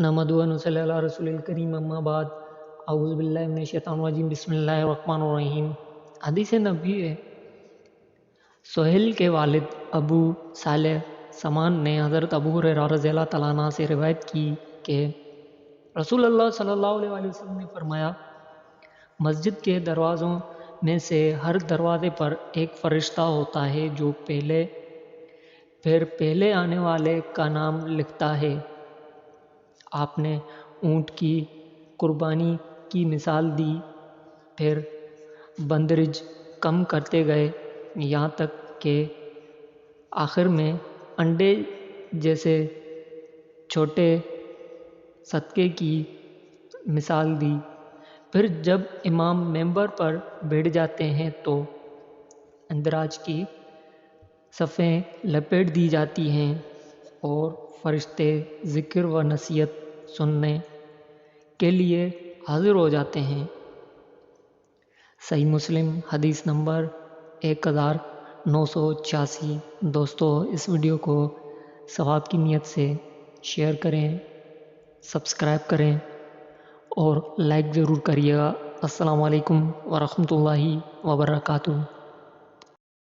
نحمدہ و نصلی علی رسول الکریم اما بعد اعوذ باللہ من الشیطان الرجیم بسم اللہ الرحمن الرحیم۔ حدیث نبی ہے، سہیل کے والد ابو صالح سمان نے حضرت ابو ہریرہ رضی اللہ تعالیٰ عنہ سے روایت کی کہ رسول اللہ صلی اللہ علیہ وسلم نے فرمایا، مسجد کے دروازوں میں سے ہر دروازے پر ایک فرشتہ ہوتا ہے جو پہلے آنے والے کا نام لکھتا ہے۔ آپ نے اونٹ کی قربانی کی مثال دی، پھر بندرج کم کرتے گئے یہاں تک کہ آخر میں انڈے جیسے چھوٹے صدقے کی مثال دی۔ پھر جب امام ممبر پر بیٹھ جاتے ہیں تو اندراج کی صفیں لپیٹ دی جاتی ہیں اور فرشتے ذکر و نصیحت سننے کے لیے حاضر ہو جاتے ہیں۔ صحیح مسلم حدیث نمبر 1986۔ دوستو، اس ویڈیو کو ثواب کی نیت سے شیئر کریں، سبسکرائب کریں اور لائک ضرور کریے گا۔ السلام علیکم ورحمۃ اللہ وبرکاتہ۔